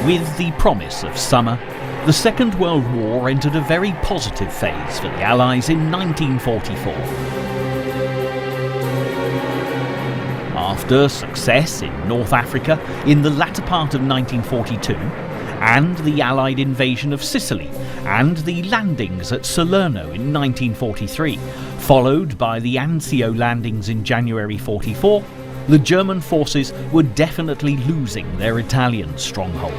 With the promise of summer, the Second World War entered a very positive phase for the Allies in 1944. After success in North Africa in the latter part of 1942, and the Allied invasion of Sicily and the landings at Salerno in 1943, followed by the Anzio landings in January 44, the German forces were definitely losing their Italian stronghold.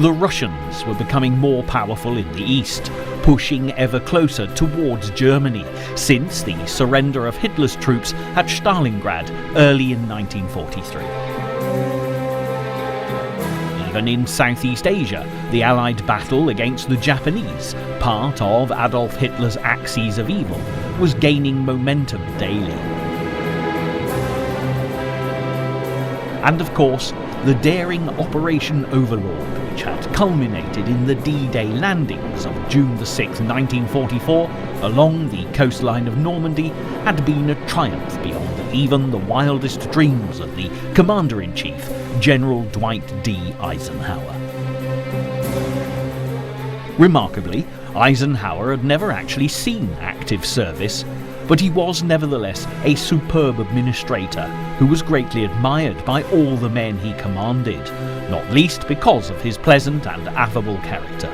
The Russians were becoming more powerful in the east, pushing ever closer towards Germany since the surrender of Hitler's troops at Stalingrad early in 1943. Even in Southeast Asia, the Allied battle against the Japanese, part of Adolf Hitler's axis of evil, was gaining momentum daily. And of course, the daring Operation Overlord, which had culminated in the D-Day landings of June 6, 1944, along the coastline of Normandy, had been a triumph beyond even the wildest dreams of the Commander-in-Chief, General Dwight D. Eisenhower. Remarkably, Eisenhower had never actually seen active service, but he was nevertheless a superb administrator who was greatly admired by all the men he commanded, not least because of his pleasant and affable character.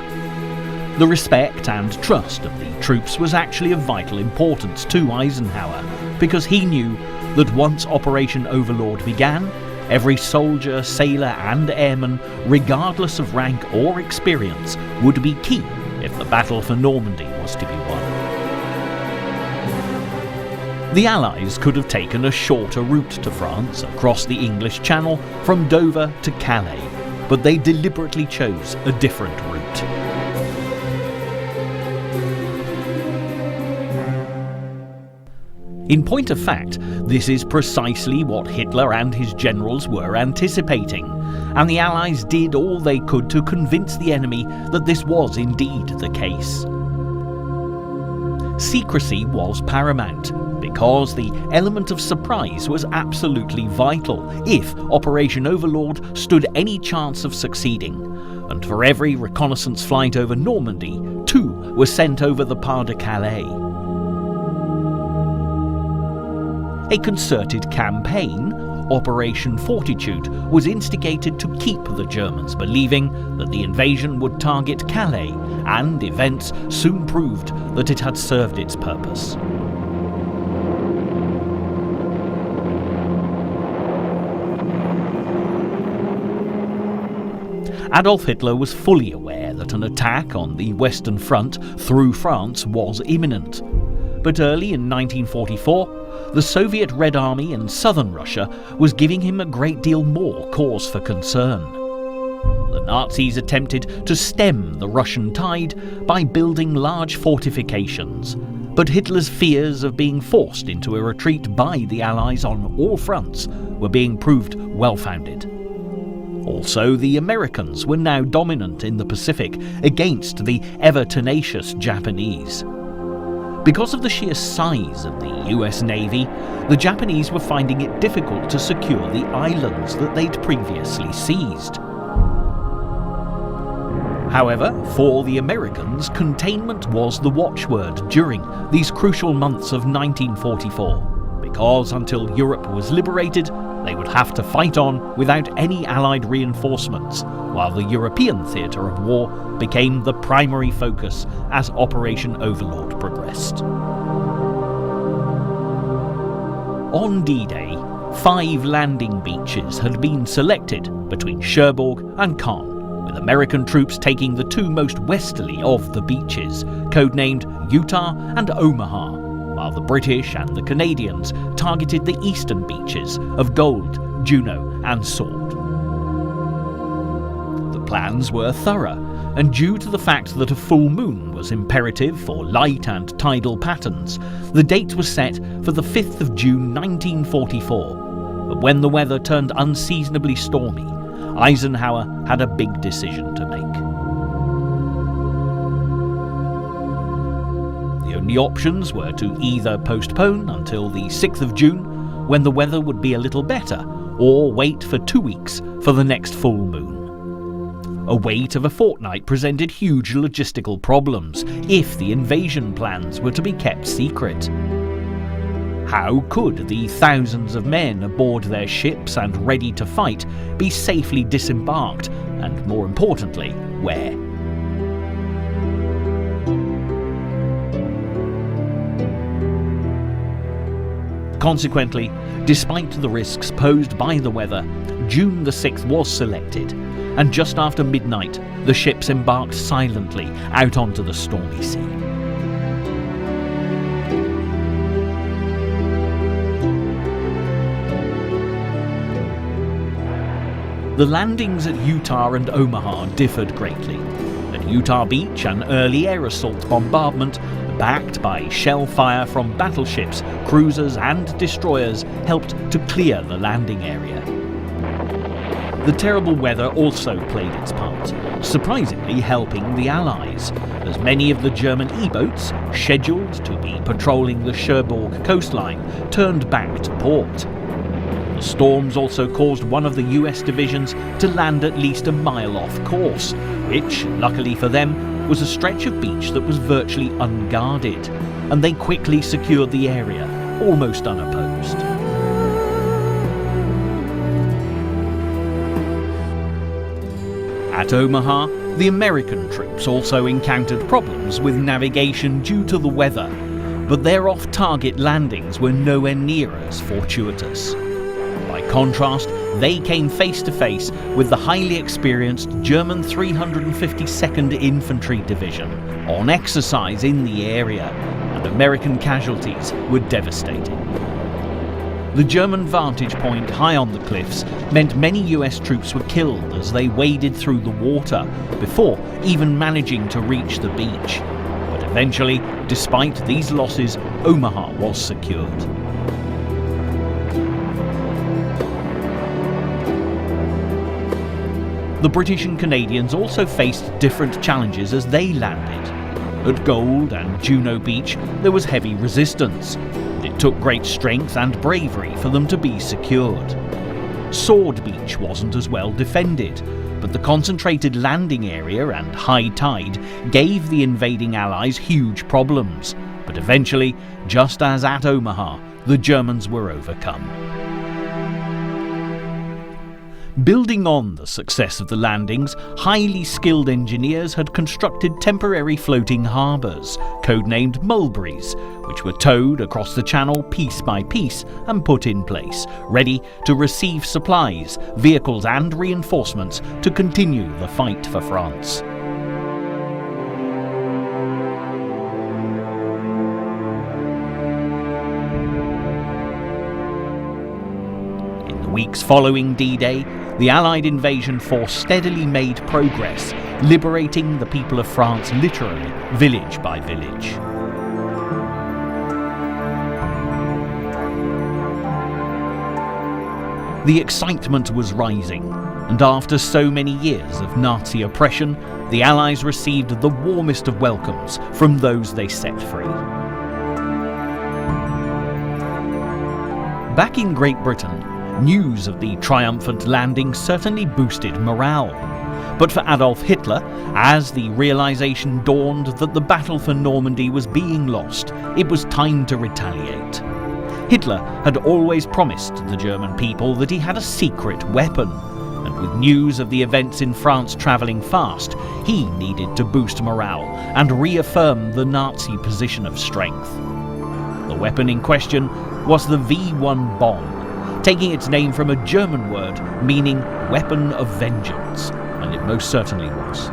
The respect and trust of the troops was actually of vital importance to Eisenhower, because he knew that once Operation Overlord began, every soldier, sailor and airman, regardless of rank or experience, would be key if the battle for Normandy was to be won. The Allies could have taken a shorter route to France across the English Channel from Dover to Calais, but they deliberately chose a different route. In point of fact, this is precisely what Hitler and his generals were anticipating, and the Allies did all they could to convince the enemy that this was indeed the case. Secrecy was paramount, because the element of surprise was absolutely vital if Operation Overlord stood any chance of succeeding, and for every reconnaissance flight over Normandy, 2 were sent over the Pas de Calais. A concerted campaign, Operation Fortitude, was instigated to keep the Germans believing that the invasion would target Calais, and events soon proved that it had served its purpose. Adolf Hitler was fully aware that an attack on the Western Front through France was imminent. But early in 1944, the Soviet Red Army in southern Russia was giving him a great deal more cause for concern. The Nazis attempted to stem the Russian tide by building large fortifications, but Hitler's fears of being forced into a retreat by the Allies on all fronts were being proved well-founded. Also, the Americans were now dominant in the Pacific against the ever-tenacious Japanese. Because of the sheer size of the US Navy, the Japanese were finding it difficult to secure the islands that they'd previously seized. However, for the Americans, containment was the watchword during these crucial months of 1944, because until Europe was liberated, they would have to fight on without any Allied reinforcements, while the European theatre of war became the primary focus as Operation Overlord progressed. On D-Day, 5 landing beaches had been selected between Cherbourg and Caen, with American troops taking the 2 most westerly of the beaches, codenamed Utah and Omaha, while the British and the Canadians targeted the eastern beaches of Gold, Juno and Sword. The plans were thorough, and due to the fact that a full moon was imperative for light and tidal patterns, the date was set for the 5th of June 1944. But when the weather turned unseasonably stormy, Eisenhower had a big decision to make. The only options were to either postpone until the 6th of June, when the weather would be a little better, or wait for 2 weeks for the next full moon. A wait of a fortnight presented huge logistical problems if the invasion plans were to be kept secret. How could the thousands of men aboard their ships and ready to fight be safely disembarked, and more importantly, where? Consequently, despite the risks posed by the weather, June the 6th was selected, and just after midnight, the ships embarked silently out onto the stormy sea. The landings at Utah and Omaha differed greatly. At Utah Beach, an early air assault bombardment, backed by shell fire from battleships, cruisers and destroyers, helped to clear the landing area. The terrible weather also played its part, surprisingly helping the Allies, as many of the German E-boats, scheduled to be patrolling the Cherbourg coastline, turned back to port. The storms also caused one of the US divisions to land at least a mile off course, which, luckily for them, was a stretch of beach that was virtually unguarded, and they quickly secured the area, almost unopposed. At Omaha, the American troops also encountered problems with navigation due to the weather, but their off-target landings were nowhere near as fortuitous. By contrast, they came face to face with the highly experienced German 352nd Infantry Division on exercise in the area, and American casualties were devastating. The German vantage point high on the cliffs meant many US troops were killed as they waded through the water before even managing to reach the beach. But eventually, despite these losses, Omaha was secured. The British and Canadians also faced different challenges as they landed. At Gold and Juno Beach, there was heavy resistance, and it took great strength and bravery for them to be secured. Sword Beach wasn't as well defended, but the concentrated landing area and high tide gave the invading Allies huge problems. But eventually, just as at Omaha, the Germans were overcome. Building on the success of the landings, highly skilled engineers had constructed temporary floating harbours, codenamed mulberries, which were towed across the channel piece by piece and put in place, ready to receive supplies, vehicles and reinforcements to continue the fight for France. Weeks following D-Day, the Allied invasion force steadily made progress, liberating the people of France literally, village by village. The excitement was rising, and after so many years of Nazi oppression, the Allies received the warmest of welcomes from those they set free. Back in Great Britain, news of the triumphant landing certainly boosted morale. But for Adolf Hitler, as the realization dawned that the battle for Normandy was being lost, it was time to retaliate. Hitler had always promised the German people that he had a secret weapon, and with news of the events in France travelling fast, he needed to boost morale and reaffirm the Nazi position of strength. The weapon in question was the V1 bomb, taking its name from a German word meaning weapon of vengeance, and it most certainly was.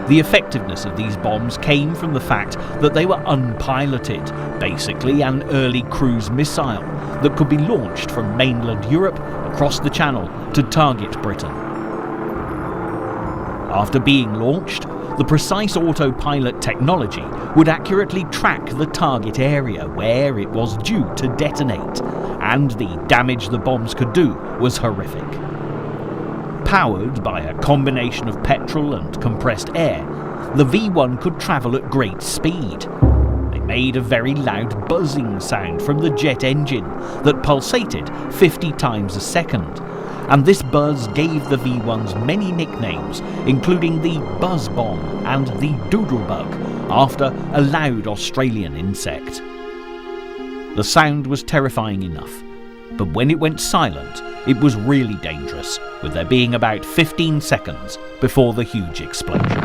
The effectiveness of these bombs came from the fact that they were unpiloted, basically an early cruise missile that could be launched from mainland Europe across the Channel to target Britain. After being launched, the precise autopilot technology would accurately track the target area where it was due to detonate, and the damage the bombs could do was horrific. Powered by a combination of petrol and compressed air, the V1 could travel at great speed. It made a very loud buzzing sound from the jet engine that pulsated 50 times a second, and this buzz gave the V1s many nicknames, including the Buzz Bomb and the Doodlebug, after a loud Australian insect. The sound was terrifying enough, but when it went silent, it was really dangerous, with there being about 15 seconds before the huge explosion.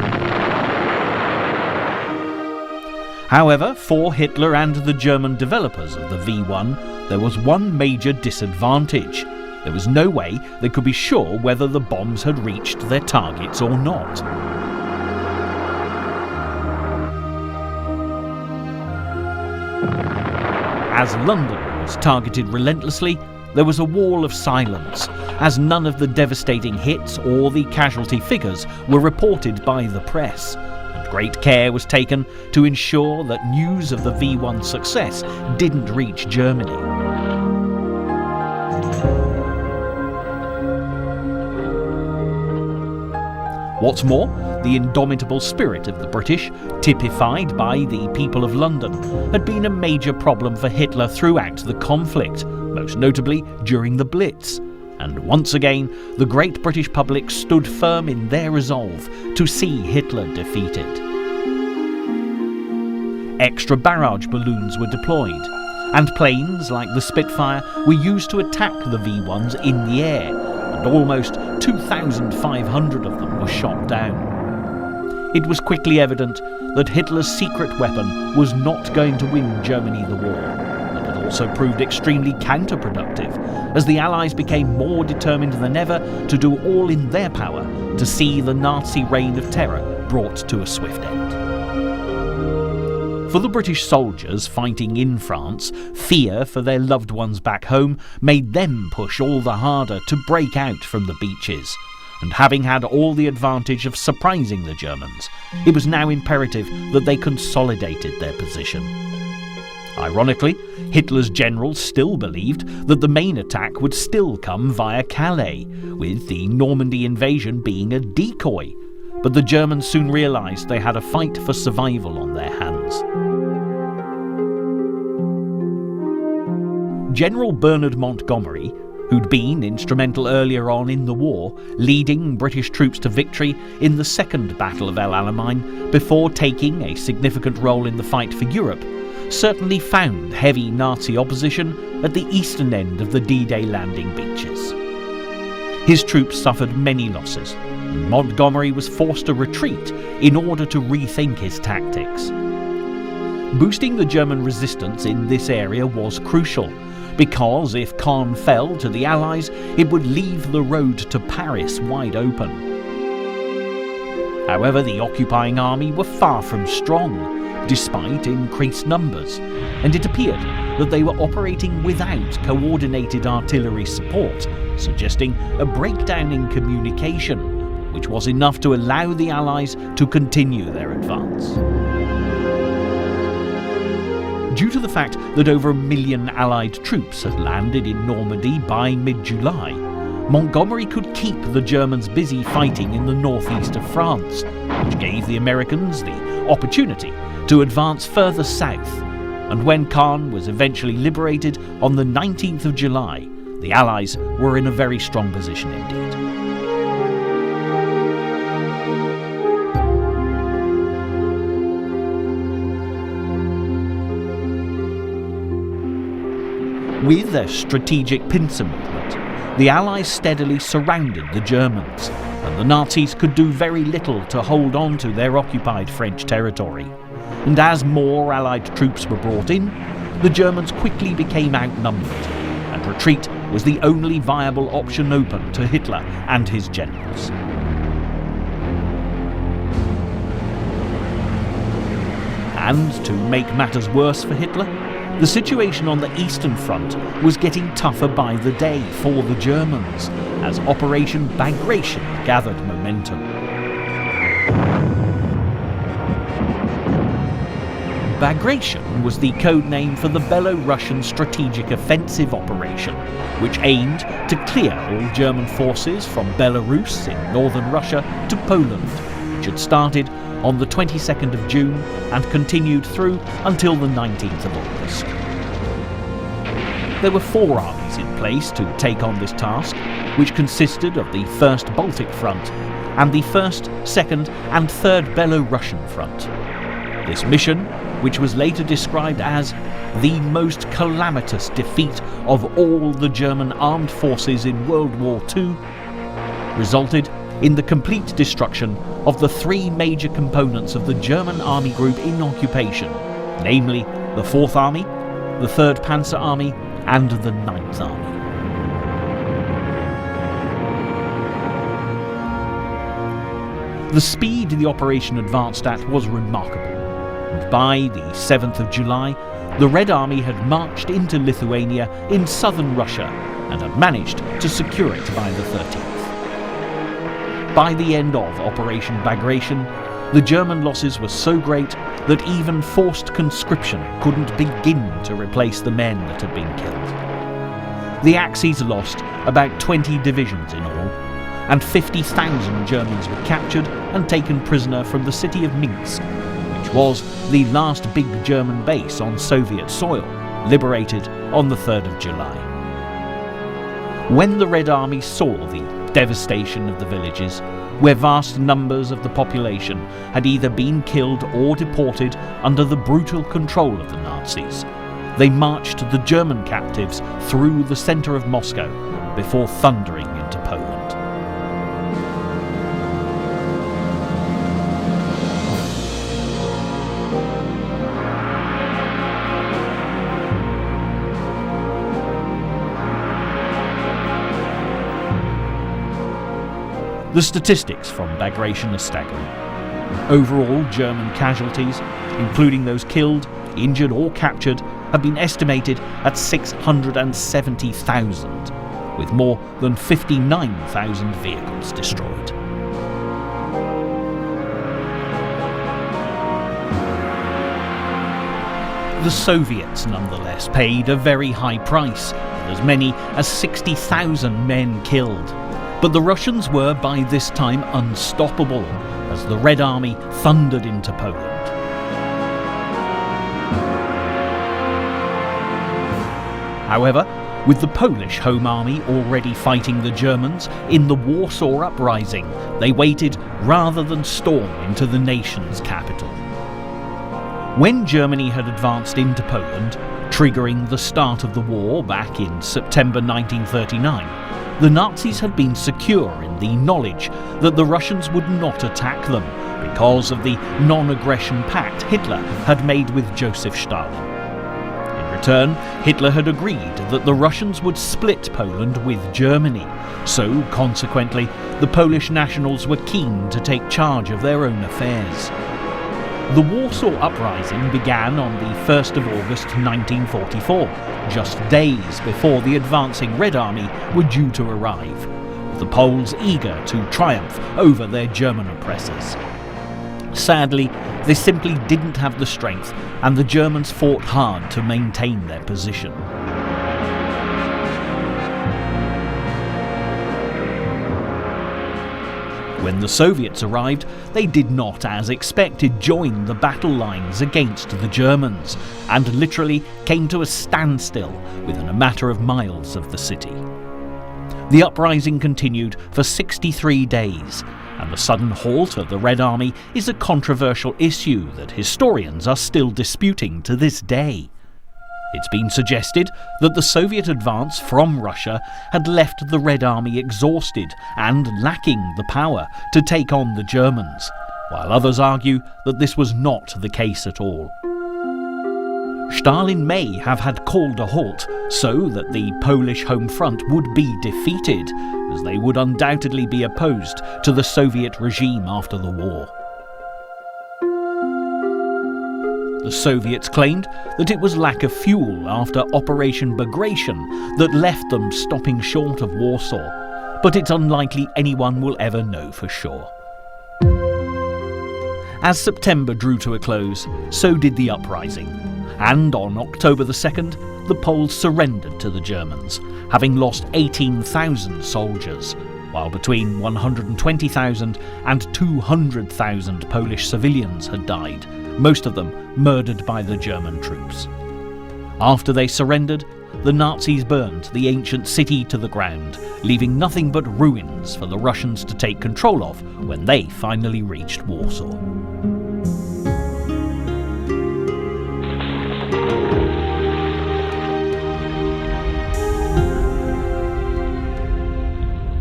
However, for Hitler and the German developers of the V1, there was one major disadvantage. There was no way they could be sure whether the bombs had reached their targets or not. As London was targeted relentlessly, there was a wall of silence, as none of the devastating hits or the casualty figures were reported by the press, and great care was taken to ensure that news of the V1's success didn't reach Germany. What's more, the indomitable spirit of the British, typified by the people of London, had been a major problem for Hitler throughout the conflict, most notably during the Blitz. And once again, the great British public stood firm in their resolve to see Hitler defeated. Extra barrage balloons were deployed, and planes like the Spitfire were used to attack the V1s in the air, and almost 2,500 of them were shot down. It was quickly evident that Hitler's secret weapon was not going to win Germany the war, and it also proved extremely counterproductive, as the Allies became more determined than ever to do all in their power to see the Nazi reign of terror brought to a swift end. For the British soldiers fighting in France, fear for their loved ones back home made them push all the harder to break out from the beaches. And having had all the advantage of surprising the Germans, it was now imperative that they consolidated their position. Ironically, Hitler's generals still believed that the main attack would still come via Calais, with the Normandy invasion being a decoy. But the Germans soon realised they had a fight for survival on their hands. General Bernard Montgomery, who'd been instrumental earlier on in the war, leading British troops to victory in the Second Battle of El Alamein before taking a significant role in the fight for Europe, certainly found heavy Nazi opposition at the eastern end of the D-Day landing beaches. His troops suffered many losses, and Montgomery was forced to retreat in order to rethink his tactics. Boosting the German resistance in this area was crucial, because if Caen fell to the Allies, it would leave the road to Paris wide open. However, the occupying army were far from strong, despite increased numbers, and it appeared that they were operating without coordinated artillery support, suggesting a breakdown in communication, which was enough to allow the Allies to continue their advance. Due to the fact that over 1 million Allied troops had landed in Normandy by mid-July, Montgomery could keep the Germans busy fighting in the northeast of France, which gave the Americans the opportunity to advance further south, and when Caen was eventually liberated on the 19th of July, the Allies were in a very strong position indeed. With their strategic pincer movement, the Allies steadily surrounded the Germans, and the Nazis could do very little to hold on to their occupied French territory. And as more Allied troops were brought in, the Germans quickly became outnumbered, and retreat was the only viable option open to Hitler and his generals. And to make matters worse for Hitler, the situation on the Eastern Front was getting tougher by the day for the Germans, as Operation Bagration gathered momentum. Bagration was the code name for the Belo-Russian strategic offensive operation, which aimed to clear all German forces from Belarus in northern Russia to Poland, which had started on the 22nd of June and continued through until the 19th of August. There were 4 armies in place to take on this task, which consisted of the 1st Baltic Front and the 1st, 2nd and 3rd Belo-Russian Front. This mission, which was later described as the most calamitous defeat of all the German armed forces in World War II, resulted in the complete destruction of the 3 major components of the German army group in occupation, namely the 4th Army, the 3rd Panzer Army and the 9th Army. The speed the operation advanced at was remarkable, and by the 7th of July, the Red Army had marched into Lithuania in southern Russia and had managed to secure it by the 13th. By the end of Operation Bagration, the German losses were so great that even forced conscription couldn't begin to replace the men that had been killed. The Axis lost about 20 divisions in all, and 50,000 Germans were captured and taken prisoner from the city of Minsk, which was the last big German base on Soviet soil, liberated on the 3rd of July. When the Red Army saw the devastation of the villages, where vast numbers of the population had either been killed or deported under the brutal control of the Nazis, they marched the German captives through the centre of Moscow before thundering into Poland. The statistics from Bagration are staggering. Overall German casualties, including those killed, injured or captured, have been estimated at 670,000, with more than 59,000 vehicles destroyed. The Soviets nonetheless paid a very high price, with as many as 60,000 men killed. But the Russians were by this time unstoppable, as the Red Army thundered into Poland. However, with the Polish Home Army already fighting the Germans in the Warsaw Uprising, they waited rather than storm into the nation's capital. When Germany had advanced into Poland, triggering the start of the war back in September 1939, the Nazis had been secure in the knowledge that the Russians would not attack them because of the non-aggression pact Hitler had made with Joseph Stalin. In return, Hitler had agreed that the Russians would split Poland with Germany, so consequently the Polish nationals were keen to take charge of their own affairs. The Warsaw Uprising began on the 1st of August 1944, just days before the advancing Red Army were due to arrive, with the Poles eager to triumph over their German oppressors. Sadly, they simply didn't have the strength, and the Germans fought hard to maintain their position. When the Soviets arrived, they did not, as expected, join the battle lines against the Germans, and literally came to a standstill within a matter of miles of the city. The uprising continued for 63 days, and the sudden halt of the Red Army is a controversial issue that historians are still disputing to this day. It's been suggested that the Soviet advance from Russia had left the Red Army exhausted and lacking the power to take on the Germans, while others argue that this was not the case at all. Stalin may have had called a halt so that the Polish home front would be defeated, as they would undoubtedly be opposed to the Soviet regime after the war. The Soviets claimed that it was lack of fuel after Operation Bagration that left them stopping short of Warsaw, but it's unlikely anyone will ever know for sure. As September drew to a close, so did the uprising, and on October the 2nd, the Poles surrendered to the Germans, having lost 18,000 soldiers, while between 120,000 and 200,000 Polish civilians had died, most of them murdered by the German troops. After they surrendered, the Nazis burned the ancient city to the ground, leaving nothing but ruins for the Russians to take control of when they finally reached Warsaw.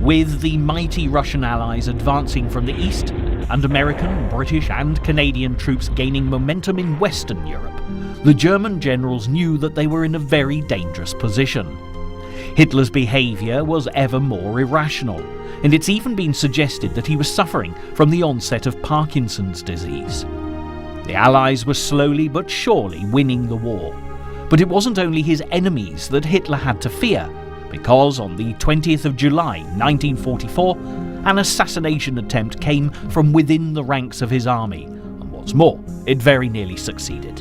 With the mighty Russian allies advancing from the east, and American, British and Canadian troops gaining momentum in Western Europe, the German generals knew that they were in a very dangerous position. Hitler's behaviour was ever more irrational, and it's even been suggested that he was suffering from the onset of Parkinson's disease. The Allies were slowly but surely winning the war, but it wasn't only his enemies that Hitler had to fear, because on the 20th of July 1944, an assassination attempt came from within the ranks of his army, and what's more, it very nearly succeeded.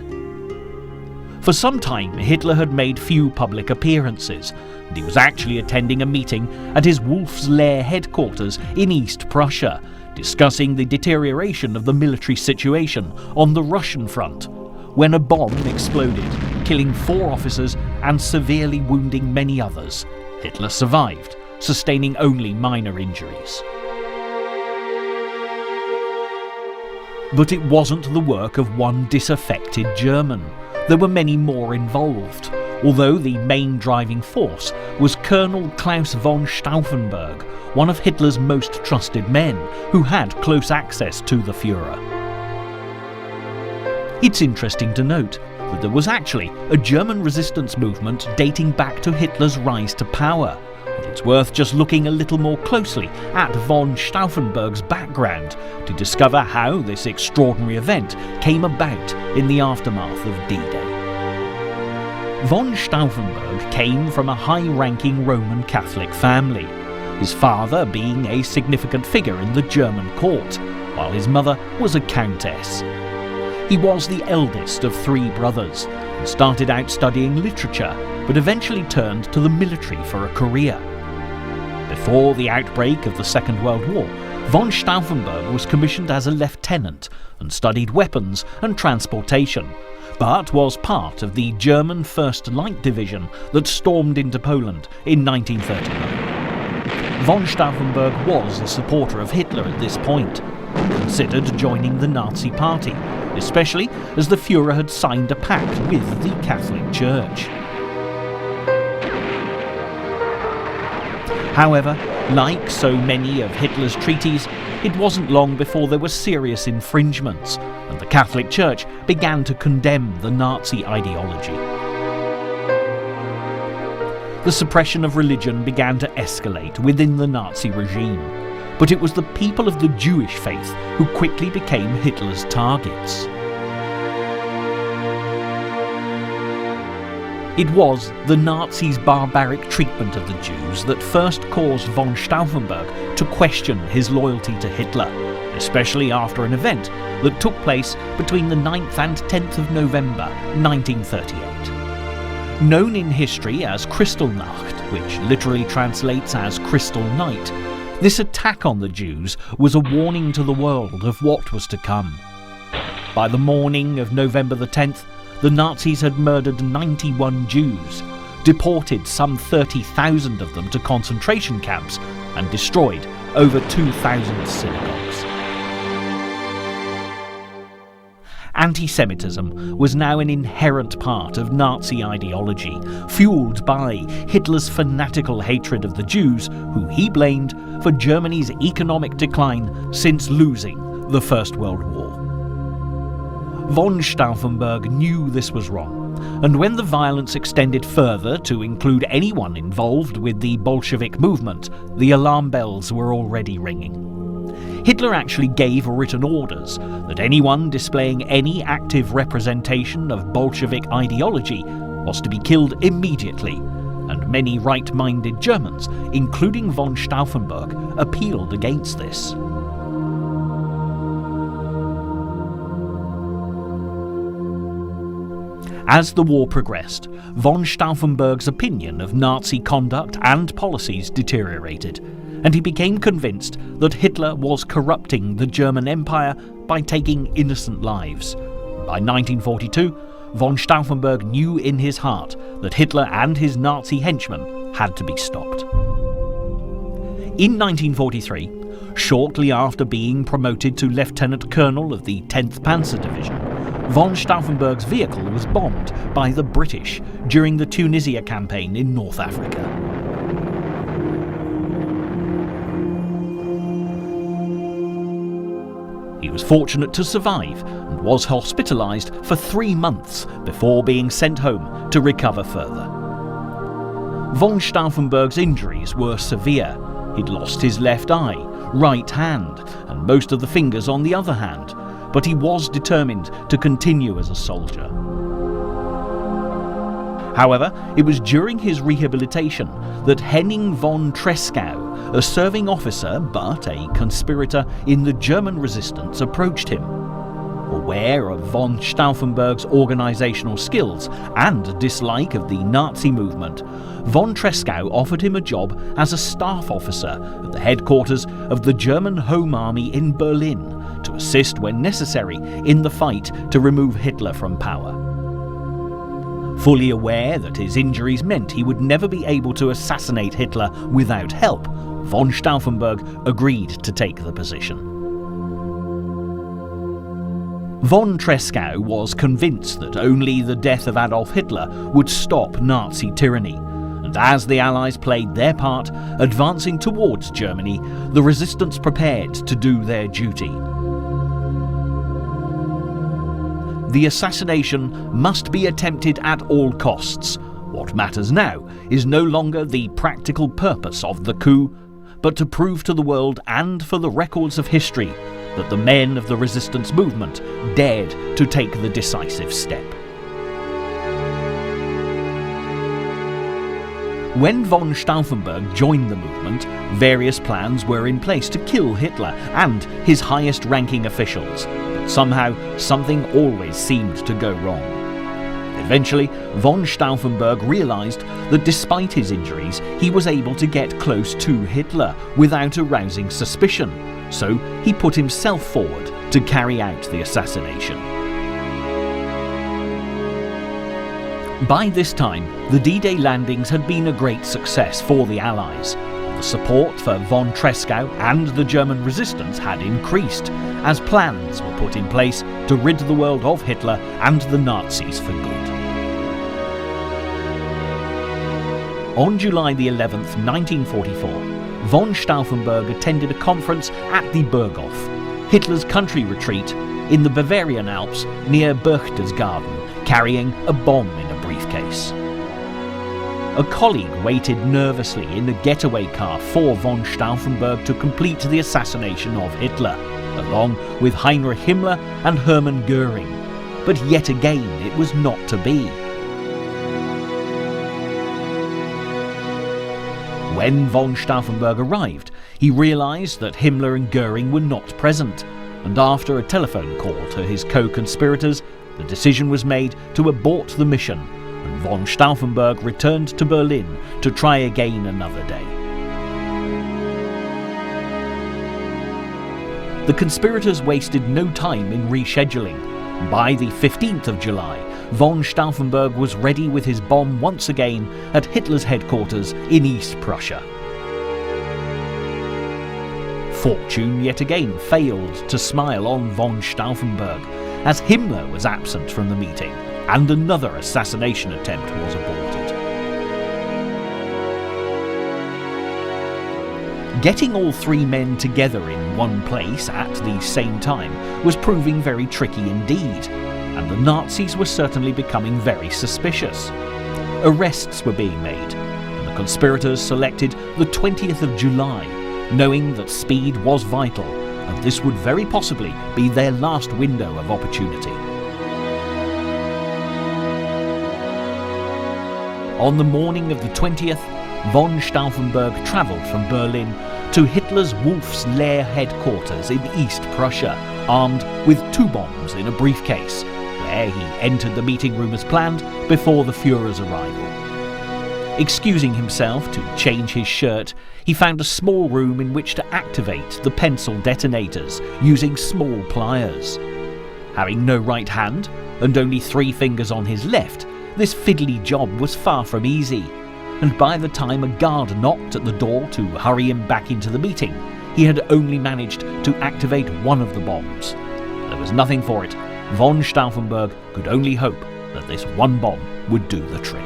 For some time, Hitler had made few public appearances, and he was actually attending a meeting at his Wolf's Lair headquarters in East Prussia, discussing the deterioration of the military situation on the Russian front, when a bomb exploded, killing 4 officers and severely wounding many others. Hitler survived, sustaining only minor injuries. But it wasn't the work of one disaffected German. There were many more involved, although the main driving force was Colonel Claus von Stauffenberg, one of Hitler's most trusted men, who had close access to the Führer. It's interesting to note that there was actually a German resistance movement dating back to Hitler's rise to power, and it's worth just looking a little more closely at von Stauffenberg's background to discover how this extraordinary event came about in the aftermath of D-Day. Von Stauffenberg came from a high-ranking Roman Catholic family, his father being a significant figure in the German court, while his mother was a countess. He was the eldest of 3 brothers and started out studying literature, but eventually turned to the military for a career. Before the outbreak of the Second World War, von Stauffenberg was commissioned as a lieutenant and studied weapons and transportation, but was part of the German 1st Light Division that stormed into Poland in 1939. Von Stauffenberg was a supporter of Hitler at this point, and considered joining the Nazi Party, especially as the Führer had signed a pact with the Catholic Church. However, like so many of Hitler's treaties, it wasn't long before there were serious infringements, and the Catholic Church began to condemn the Nazi ideology. The suppression of religion began to escalate within the Nazi regime, but it was the people of the Jewish faith who quickly became Hitler's targets. It was the Nazis' barbaric treatment of the Jews that first caused von Stauffenberg to question his loyalty to Hitler, especially after an event that took place between the 9th and 10th of November 1938. Known in history as Kristallnacht, which literally translates as Crystal Night, this attack on the Jews was a warning to the world of what was to come. By the morning of November the 10th, the Nazis had murdered 91 Jews, deported some 30,000 of them to concentration camps, and destroyed over 2,000 synagogues. Anti-Semitism was now an inherent part of Nazi ideology, fueled by Hitler's fanatical hatred of the Jews, who he blamed for Germany's economic decline since losing the First World War. Von Stauffenberg knew this was wrong, and when the violence extended further to include anyone involved with the Bolshevik movement, the alarm bells were already ringing. Hitler actually gave written orders that anyone displaying any active representation of Bolshevik ideology was to be killed immediately, and many right-minded Germans, including von Stauffenberg, appealed against this. As the war progressed, von Stauffenberg's opinion of Nazi conduct and policies deteriorated, and he became convinced that Hitler was corrupting the German Empire by taking innocent lives. By 1942, von Stauffenberg knew in his heart that Hitler and his Nazi henchmen had to be stopped. In 1943, shortly after being promoted to Lieutenant Colonel of the 10th Panzer Division, von Stauffenberg's vehicle was bombed by the British during the Tunisia campaign in North Africa. He was fortunate to survive and was hospitalised for 3 months before being sent home to recover further. Von Stauffenberg's injuries were severe. He'd lost his left eye, right hand, and most of the fingers on the other hand, but he was determined to continue as a soldier. However, it was during his rehabilitation that Henning von Tresckow, a serving officer but a conspirator in the German resistance, approached him. Aware of von Stauffenberg's organisational skills and dislike of the Nazi movement, von Tresckow offered him a job as a staff officer at the headquarters of the German Home Army in Berlin to assist when necessary in the fight to remove Hitler from power. Fully aware that his injuries meant he would never be able to assassinate Hitler without help, von Stauffenberg agreed to take the position. Von Tresckow was convinced that only the death of Adolf Hitler would stop Nazi tyranny, and as the Allies played their part, advancing towards Germany, the resistance prepared to do their duty. The assassination must be attempted at all costs. What matters now is no longer the practical purpose of the coup, but to prove to the world and for the records of history that the men of the resistance movement dared to take the decisive step. When von Stauffenberg joined the movement, various plans were in place to kill Hitler and his highest-ranking officials, but somehow something always seemed to go wrong. Eventually, von Stauffenberg realised that despite his injuries, he was able to get close to Hitler without arousing suspicion, so he put himself forward to carry out the assassination. By this time, the D-Day landings had been a great success for the Allies. The support for von Tresckow and the German resistance had increased, as plans were put in place to rid the world of Hitler and the Nazis for good. On July the 11th, 1944, von Stauffenberg attended a conference at the Berghof, Hitler's country retreat in the Bavarian Alps near Berchtesgaden, carrying a bomb in a briefcase. A colleague waited nervously in the getaway car for von Stauffenberg to complete the assassination of Hitler, along with Heinrich Himmler and Hermann Göring. But yet again it was not to be. When von Stauffenberg arrived, he realised that Himmler and Göring were not present, and after a telephone call to his co-conspirators, the decision was made to abort the mission, and von Stauffenberg returned to Berlin to try again another day. The conspirators wasted no time in rescheduling. By the 15th of July, von Stauffenberg was ready with his bomb once again at Hitler's headquarters in East Prussia. Fortune yet again failed to smile on von Stauffenberg, as Himmler was absent from the meeting, and another assassination attempt was aborted. Getting all three men together in one place at the same time was proving very tricky indeed, and the Nazis were certainly becoming very suspicious. Arrests were being made, and the conspirators selected the 20th of July, knowing that speed was vital, and this would very possibly be their last window of opportunity. On the morning of the 20th, von Stauffenberg travelled from Berlin to Hitler's Wolf's Lair headquarters in East Prussia, armed with 2 bombs in a briefcase, where he entered the meeting room as planned before the Führer's arrival. Excusing himself to change his shirt, he found a small room in which to activate the pencil detonators using small pliers. Having no right hand and only 3 fingers on his left, this fiddly job was far from easy, and by the time a guard knocked at the door to hurry him back into the meeting, he had only managed to activate one of the bombs. There was nothing for it. Von Stauffenberg could only hope that this one bomb would do the trick.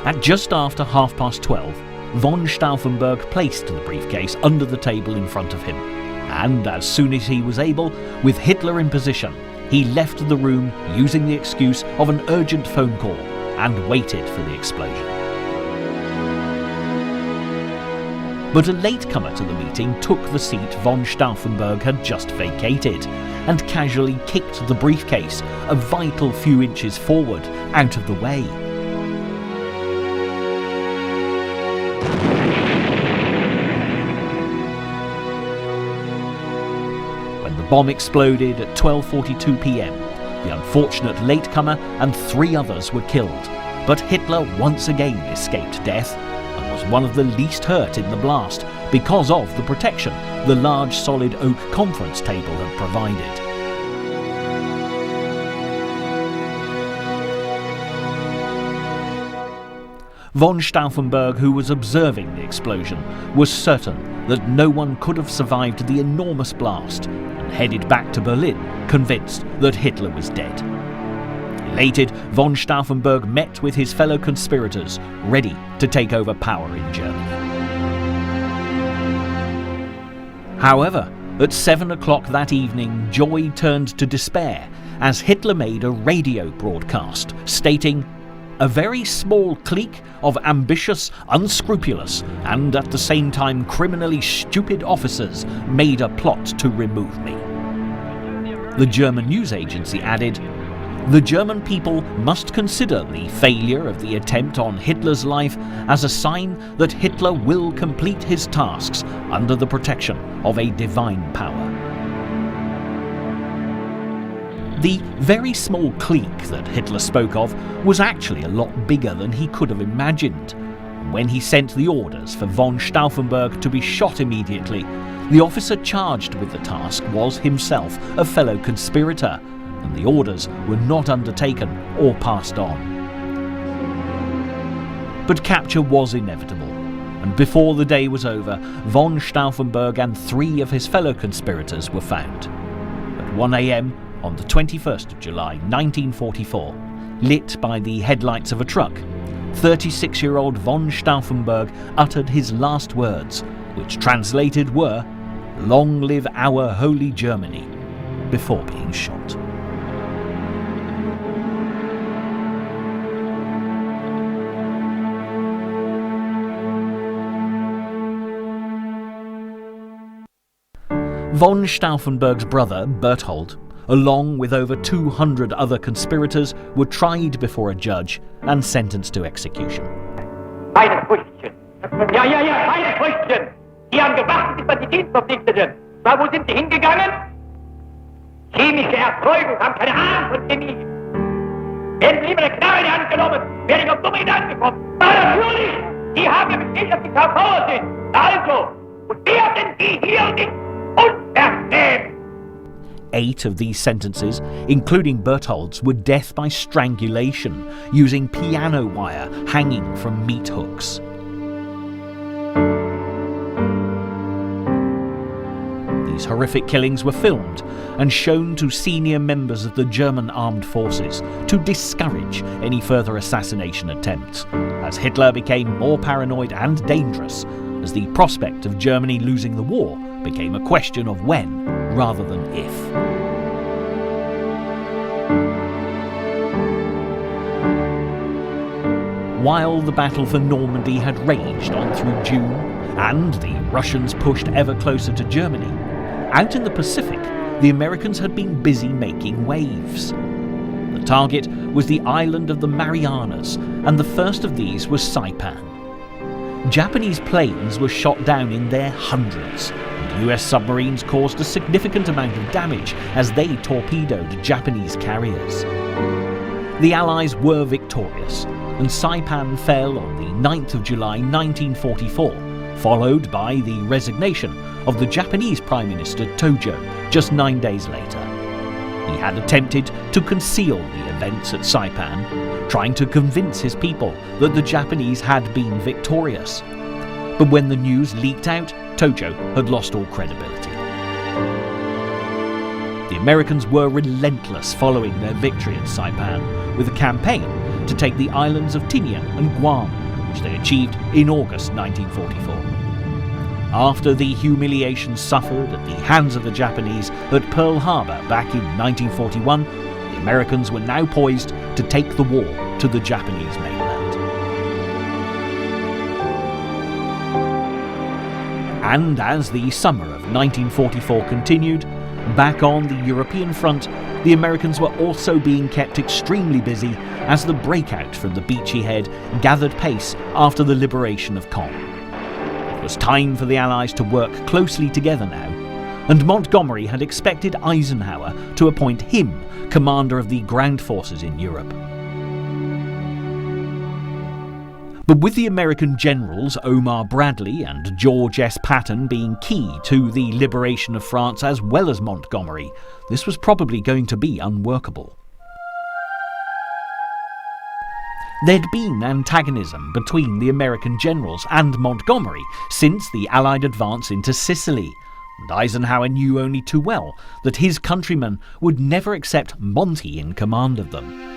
At just after 12:30, von Stauffenberg placed the briefcase under the table in front of him, and as soon as he was able, with Hitler in position, he left the room using the excuse of an urgent phone call and waited for the explosion. But a latecomer to the meeting took the seat von Stauffenberg had just vacated and casually kicked the briefcase a vital few inches forward, out of the way. When the bomb exploded at 12:42 p.m, the unfortunate latecomer and 3 others were killed, but Hitler once again escaped death and was one of the least hurt in the blast because of the protection the large solid oak conference table had provided. Von Stauffenberg, who was observing the explosion, was certain that no one could have survived the enormous blast and headed back to Berlin, convinced that Hitler was dead. Elated, von Stauffenberg met with his fellow conspirators, ready to take over power in Germany. However, at 7 o'clock that evening, joy turned to despair as Hitler made a radio broadcast stating, "A very small clique of ambitious, unscrupulous, and at the same time criminally stupid officers made a plot to remove me." The German news agency added, "The German people must consider the failure of the attempt on Hitler's life as a sign that Hitler will complete his tasks under the protection of a divine power." The very small clique that Hitler spoke of was actually a lot bigger than he could have imagined. When he sent the orders for von Stauffenberg to be shot immediately, the officer charged with the task was himself a fellow conspirator, and the orders were not undertaken or passed on. But capture was inevitable, and before the day was over, von Stauffenberg and 3 of his fellow conspirators were found. At 1 a.m, on the 21st of July 1944, lit by the headlights of a truck, 36-year-old von Stauffenberg uttered his last words, which translated were, "Long live our holy Germany," before being shot. Von Stauffenberg's brother, Berthold, along with over 200 other conspirators, were tried before a judge and sentenced to execution. Keine Früchtchen. Ja, keine Früchtchen. Sie haben gewartet, bis man die Dienstverpflichteten. Na, wo sind Sie hingegangen? Chemische Erzeugung, haben keine Ahnung von Chemie. Werden Sie lieber eine Knarre in die Hand genommen, wäre ich auf dumme Gedanken gekommen. Na, natürlich! Sie haben ja bestätigt, dass Sie KV sind. Also, und wer sind Sie hier nicht unverschämt? 8 of these sentences, including Berthold's, were death by strangulation, using piano wire hanging from meat hooks. These horrific killings were filmed and shown to senior members of the German armed forces to discourage any further assassination attempts, as Hitler became more paranoid and dangerous, as the prospect of Germany losing the war became a question of when rather than if. While the battle for Normandy had raged on through June, and the Russians pushed ever closer to Germany, out in the Pacific, the Americans had been busy making waves. The target was the island of the Marianas, and the first of these was Saipan. Japanese planes were shot down in their hundreds, and US submarines caused a significant amount of damage as they torpedoed Japanese carriers. the Allies were victorious, and Saipan fell on the 9th of July 1944, followed by the resignation of the Japanese Prime Minister Tojo just 9 days later. He had attempted to conceal the events at Saipan, trying to convince his people that the Japanese had been victorious. But when the news leaked out, Tojo had lost all credibility. The Americans were relentless following their victory at Saipan, with a campaign to take the islands of Tinian and Guam, which they achieved in August 1944. After the humiliation suffered at the hands of the Japanese at Pearl Harbor back in 1941, the Americans were now poised to take the war to the Japanese mainland. And as the summer of 1944 continued, back on the European front, the Americans were also being kept extremely busy as the breakout from the beachy head gathered pace after the liberation of Caen. It was time for the Allies to work closely together now, and Montgomery had expected Eisenhower to appoint him commander of the ground forces in Europe. But with the American generals Omar Bradley and George S. Patton being key to the liberation of France as well as Montgomery, this was probably going to be unworkable. There'd been antagonism between the American generals and Montgomery since the Allied advance into Sicily, and Eisenhower knew only too well that his countrymen would never accept Monty in command of them.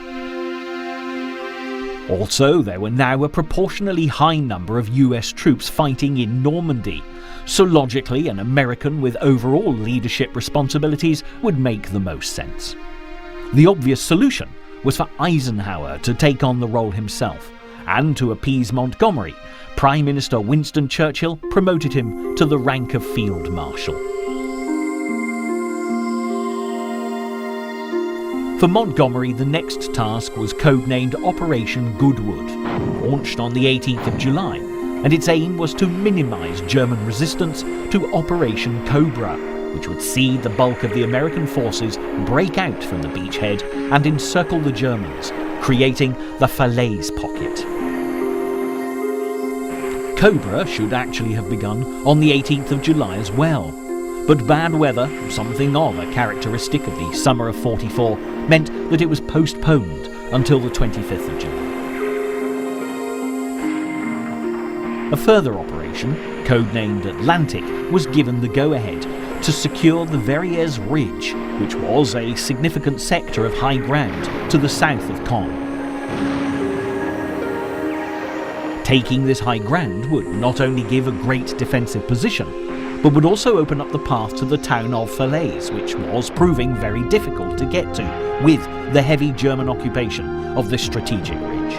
Also, there were now a proportionally high number of US troops fighting in Normandy, so logically an American with overall leadership responsibilities would make the most sense. The obvious solution was for Eisenhower to take on the role himself, and to appease Montgomery, Prime Minister Winston Churchill promoted him to the rank of Field Marshal. For Montgomery, the next task was codenamed Operation Goodwood, launched on the 18th of July, and its aim was to minimise German resistance to Operation Cobra, which would see the bulk of the American forces break out from the beachhead and encircle the Germans, creating the Falaise Pocket. Cobra should actually have begun on the 18th of July as well, but bad weather, something of a characteristic of the summer of '44, meant that it was postponed until the 25th of July. A further operation, codenamed Atlantic, was given the go-ahead to secure the Verrières Ridge, which was a significant sector of high ground to the south of Caen. Taking this high ground would not only give a great defensive position, but would also open up the path to the town of Falaise, which was proving very difficult to get to with the heavy German occupation of this strategic ridge.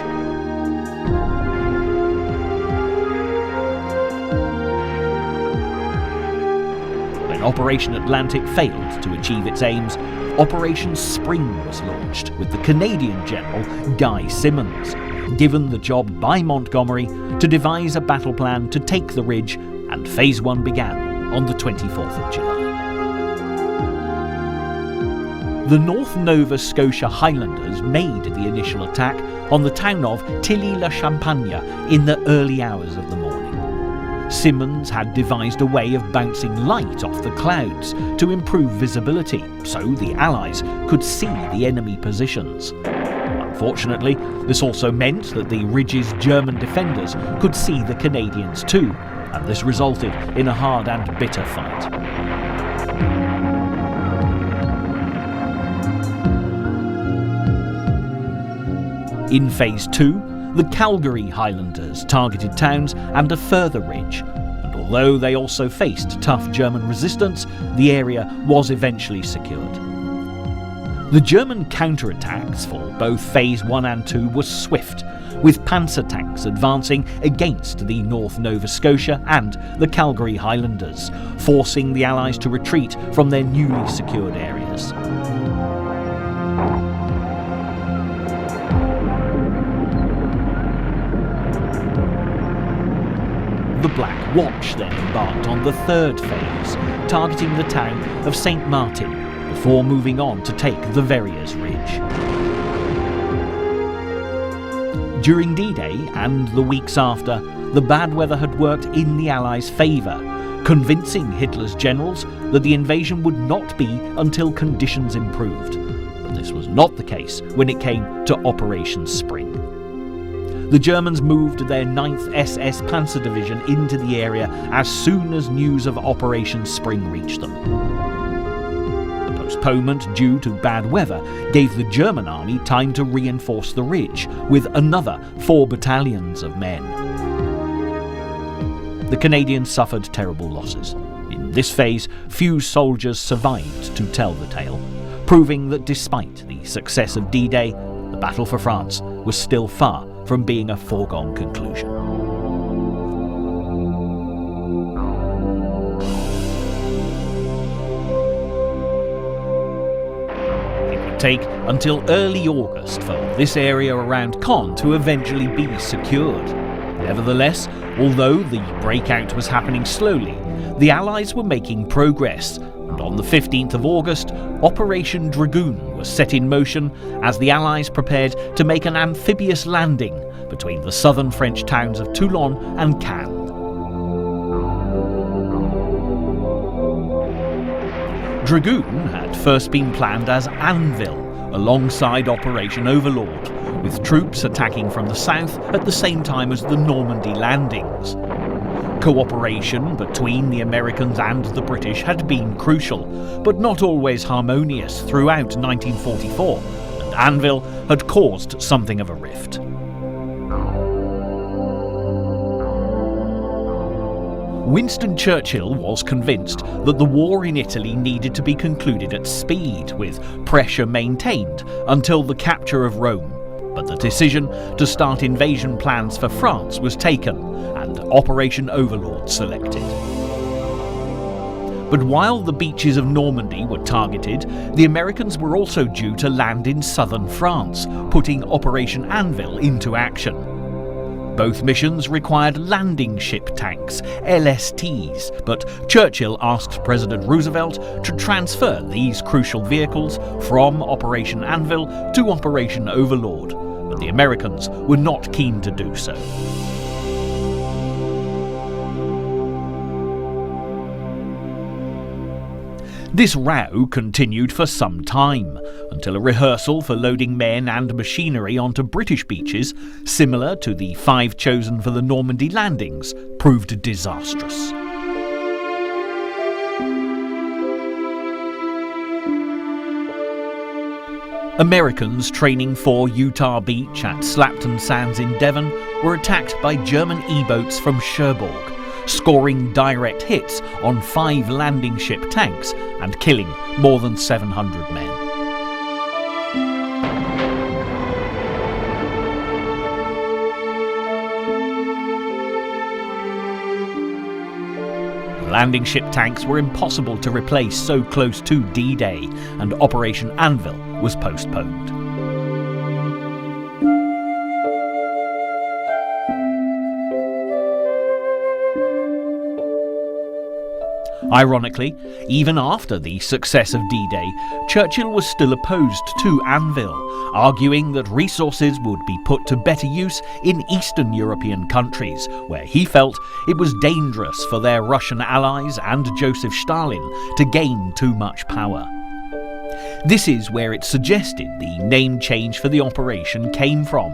When Operation Atlantic failed to achieve its aims, Operation Spring was launched with the Canadian General Guy Simonds, given the job by Montgomery to devise a battle plan to take the ridge, and Phase 1 began on the 24th of July. The North Nova Scotia Highlanders made the initial attack on the town of Tilly-la-Champagne in the early hours of the morning. Simonds had devised a way of bouncing light off the clouds to improve visibility, so the Allies could see the enemy positions. Unfortunately, this also meant that the ridge's German defenders could see the Canadians too, and this resulted in a hard and bitter fight. In Phase 2, the Calgary Highlanders targeted towns and a further ridge, and although they also faced tough German resistance, the area was eventually secured. The German counterattacks for both Phase 1 and 2 were swift, with panzer tanks advancing against the North Nova Scotia and the Calgary Highlanders, forcing the Allies to retreat from their newly secured areas. The Black Watch then embarked on the third phase, targeting the town of St. Martin, before moving on to take the Verrières Ridge. During D-Day and the weeks after, the bad weather had worked in the Allies' favour, convincing Hitler's generals that the invasion would not be until conditions improved. But this was not the case when it came to Operation Spring. The Germans moved their 9th SS Panzer Division into the area as soon as news of Operation Spring reached them. The postponement due to bad weather gave the German army time to reinforce the ridge with another 4 battalions of men. The Canadians suffered terrible losses. In this phase, few soldiers survived to tell the tale, proving that despite the success of D-Day, the battle for France was still far from being a foregone conclusion. It would take until early August for this area around Caen to eventually be secured. Nevertheless, although the breakout was happening slowly, the Allies were making progress, and on the 15th of August, Operation Dragoon was set in motion as the Allies prepared to make an amphibious landing between the southern French towns of Toulon and Cannes. Dragoon had first been planned as Anvil, alongside Operation Overlord, with troops attacking from the south at the same time as the Normandy landings. Cooperation between the Americans and the British had been crucial, but not always harmonious throughout 1944, and Anvil had caused something of a rift. Winston Churchill was convinced that the war in Italy needed to be concluded at speed, with pressure maintained until the capture of Rome. But the decision to start invasion plans for France was taken, and Operation Overlord selected. But while the beaches of Normandy were targeted, the Americans were also due to land in southern France, putting Operation Anvil into action. Both missions required landing ship tanks, LSTs, but Churchill asked President Roosevelt to transfer these crucial vehicles from Operation Anvil to Operation Overlord, but the Americans were not keen to do so. This row continued for some time, until a rehearsal for loading men and machinery onto British beaches, similar to the 5 chosen for the Normandy landings, proved disastrous. Americans training for Utah Beach at Slapton Sands in Devon were attacked by German E-boats from Cherbourg, scoring direct hits on 5 landing ship tanks and killing more than 700 men. Landing ship tanks were impossible to replace so close to D-Day, and Operation Anvil was postponed. Ironically, even after the success of D-Day, Churchill was still opposed to Anvil, arguing that resources would be put to better use in Eastern European countries, where he felt it was dangerous for their Russian allies and Joseph Stalin to gain too much power. This is where it's suggested the name change for the operation came from,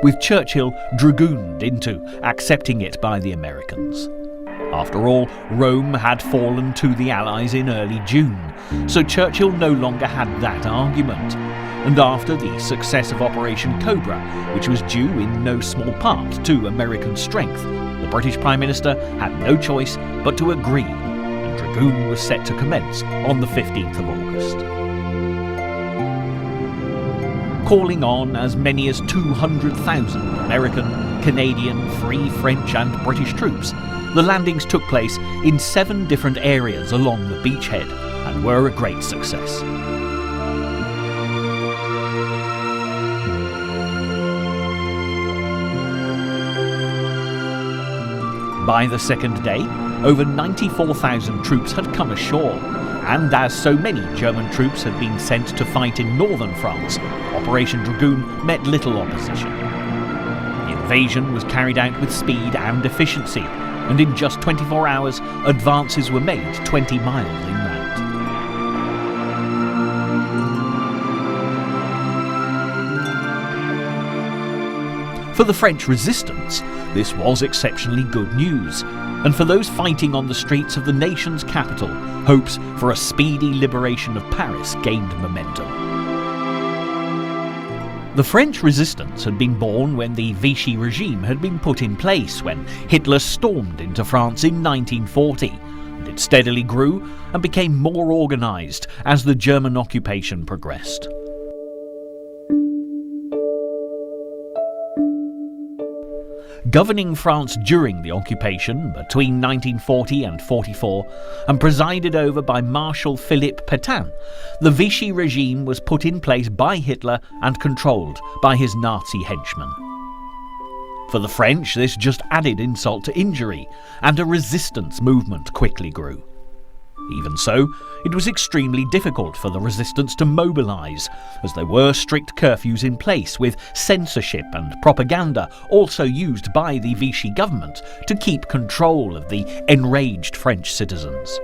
with Churchill dragooned into accepting it by the Americans. After all, Rome had fallen to the Allies in early June, so Churchill no longer had that argument. And after the success of Operation Cobra, which was due in no small part to American strength, the British Prime Minister had no choice but to agree, and Dragoon was set to commence on the 15th of August. Calling on as many as 200,000 American, Canadian, Free French and British troops, the landings took place in 7 different areas along the beachhead and were a great success. By the second day, over 94,000 troops had come ashore, and as so many German troops had been sent to fight in northern France, Operation Dragoon met little opposition. invasion was carried out with speed and efficiency, and in just 24 hours, advances were made 20 miles inland. For the French resistance, this was exceptionally good news, and for those fighting on the streets of the nation's capital, hopes for a speedy liberation of Paris gained momentum. The French resistance had been born when the Vichy regime had been put in place when Hitler stormed into France in 1940, and it steadily grew and became more organised as the German occupation progressed. Governing France during the occupation between 1940 and 44 and presided over by Marshal Philippe Pétain, the Vichy regime was put in place by Hitler and controlled by his Nazi henchmen. For the French, this just added insult to injury, and a resistance movement quickly grew. Even so, it was extremely difficult for the resistance to mobilise, as there were strict curfews in place with censorship and propaganda also used by the Vichy government to keep control of the enraged French citizens.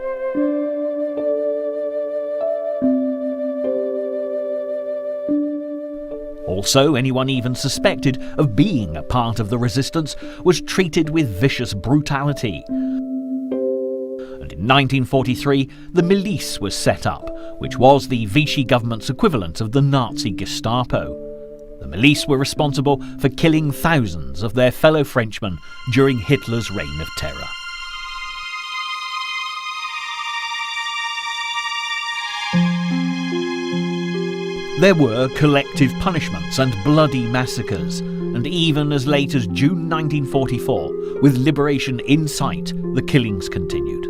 Also, anyone even suspected of being a part of the resistance was treated with vicious brutality. In 1943, the Milice was set up, which was the Vichy government's equivalent of the Nazi Gestapo. The Milice were responsible for killing thousands of their fellow Frenchmen during Hitler's reign of terror. There were collective punishments and bloody massacres, and even as late as June 1944, with liberation in sight, the killings continued.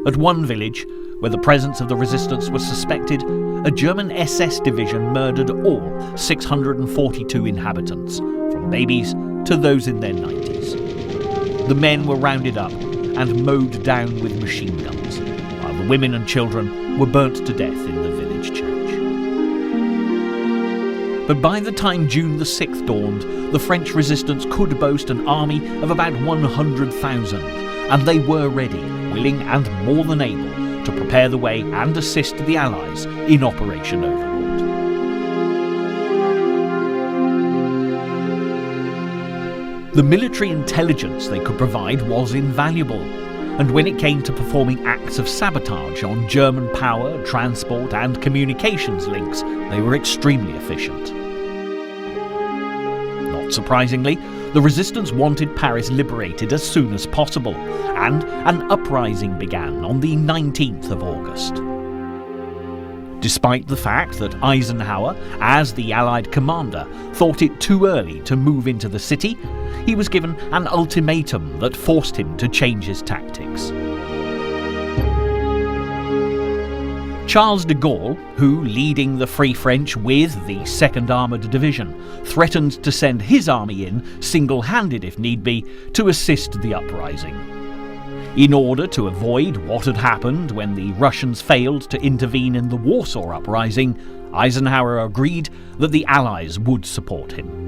At one village, where the presence of the resistance was suspected, a German SS division murdered all 642 inhabitants, from babies to those in their 90s. The men were rounded up and mowed down with machine guns, while the women and children were burnt to death in the village church. But by the time June the 6th dawned, the French resistance could boast an army of about 100,000, and they were ready, willing and more than able to prepare the way and assist the Allies in Operation Overlord. The military intelligence they could provide was invaluable, and when it came to performing acts of sabotage on German power, transport and communications links, they were extremely efficient. Not surprisingly, the resistance wanted Paris liberated as soon as possible, and an uprising began on the 19th of August. Despite the fact that Eisenhower, as the Allied commander, thought it too early to move into the city, he was given an ultimatum that forced him to change his tactics. Charles de Gaulle, who, leading the Free French with the 2nd Armoured Division, threatened to send his army in, single-handed if need be, to assist the uprising. In order to avoid what had happened when the Russians failed to intervene in the Warsaw Uprising, Eisenhower agreed that the Allies would support him.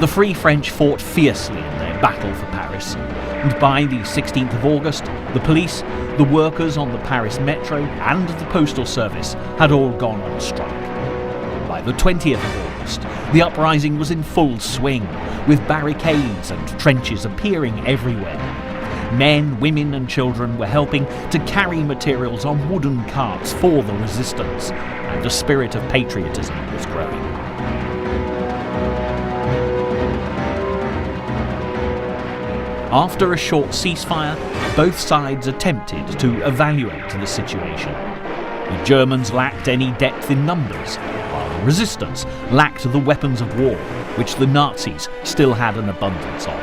The Free French fought fiercely in their battle for Paris, and by the 16th of August, the police, the workers on the Paris Metro and the Postal Service had all gone on strike. By the 20th of August, the uprising was in full swing, with barricades and trenches appearing everywhere. Men, women and children were helping to carry materials on wooden carts for the resistance, and a spirit of patriotism was growing. After a short ceasefire, both sides attempted to evaluate the situation. The Germans lacked any depth in numbers, while the resistance lacked the weapons of war, which the Nazis still had an abundance of.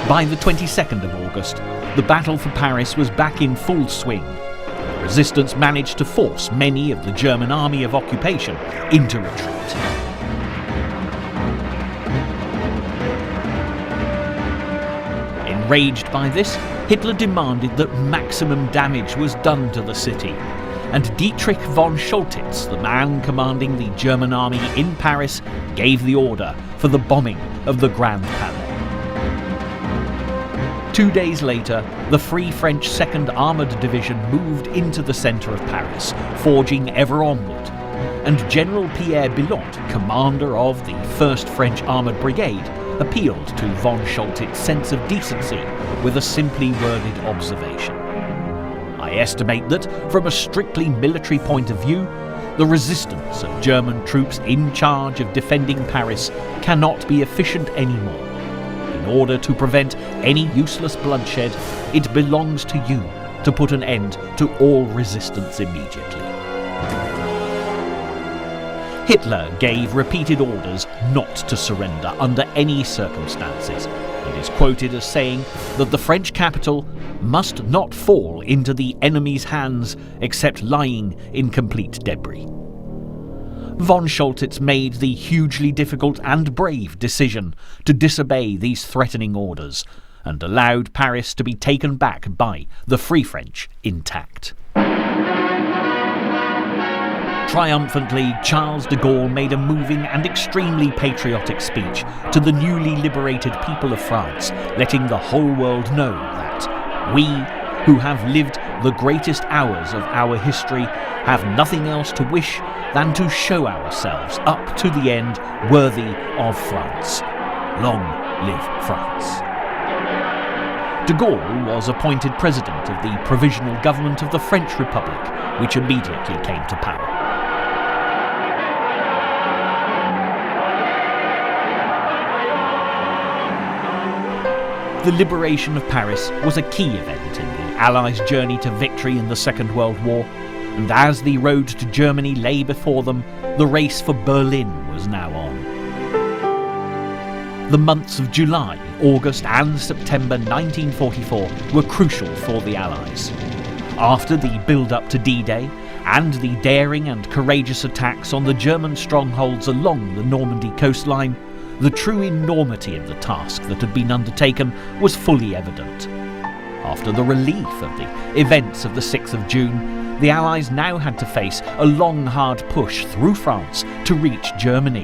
By the 22nd of August, the battle for Paris was back in full swing. The resistance managed to force many of the German army of occupation into retreat. Enraged by this, Hitler demanded that maximum damage was done to the city, and Dietrich von Choltitz, the man commanding the German army in Paris, gave the order for the bombing of the Grand Palais. 2 days later, the Free French 2nd Armoured Division moved into the centre of Paris, forging ever onward, and General Pierre Billot, commander of the 1st French Armoured Brigade, appealed to von Choltitz's sense of decency with a simply worded observation. I estimate that, from a strictly military point of view, the resistance of German troops in charge of defending Paris cannot be efficient anymore. In order to prevent any useless bloodshed, it belongs to you to put an end to all resistance immediately. Hitler gave repeated orders not to surrender under any circumstances, and is quoted as saying that the French capital must not fall into the enemy's hands except lying in complete debris. Von Choltitz made the hugely difficult and brave decision to disobey these threatening orders, and allowed Paris to be taken back by the Free French intact. Triumphantly, Charles de Gaulle made a moving and extremely patriotic speech to the newly liberated people of France, letting the whole world know that we, who have lived the greatest hours of our history, have nothing else to wish than to show ourselves up to the end worthy of France. Long live France. De Gaulle was appointed president of the Provisional Government of the French Republic, which immediately came to power. The liberation of Paris was a key event in the Allies' journey to victory in the Second World War, and as the road to Germany lay before them, the race for Berlin was now on. The months of July, August and September 1944 were crucial for the Allies. After the build-up to D-Day and the daring and courageous attacks on the German strongholds along the Normandy coastline, the true enormity of the task that had been undertaken was fully evident. After the relief of the events of the 6th of June, the Allies now had to face a long, hard push through France to reach Germany.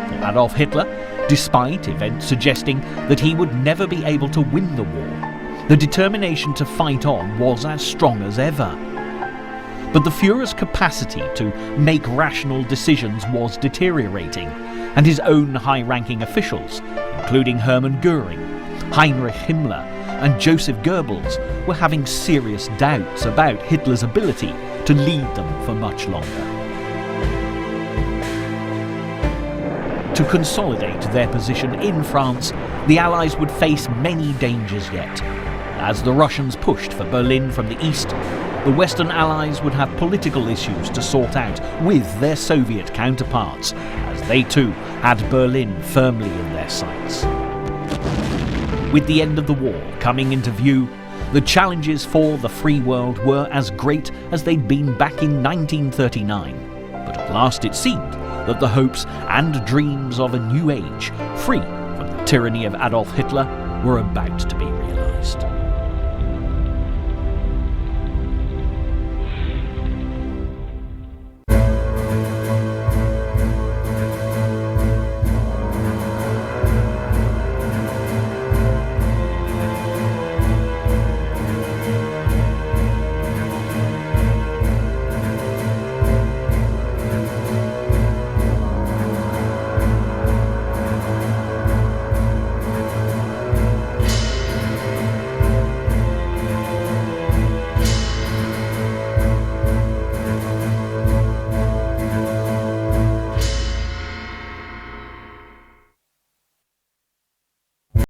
For Adolf Hitler, despite events suggesting that he would never be able to win the war, the determination to fight on was as strong as ever. But the Führer's capacity to make rational decisions was deteriorating, and his own high-ranking officials, including Hermann Göring, Heinrich Himmler, and Joseph Goebbels, were having serious doubts about Hitler's ability to lead them for much longer. To consolidate their position in France, the Allies would face many dangers yet. As the Russians pushed for Berlin from the east, the Western Allies would have political issues to sort out with their Soviet counterparts, as they too had Berlin firmly in their sights. With the end of the war coming into view, the challenges for the free world were as great as they'd been back in 1939. But at last it seemed that the hopes and dreams of a new age, free from the tyranny of Adolf Hitler, were about to be realized.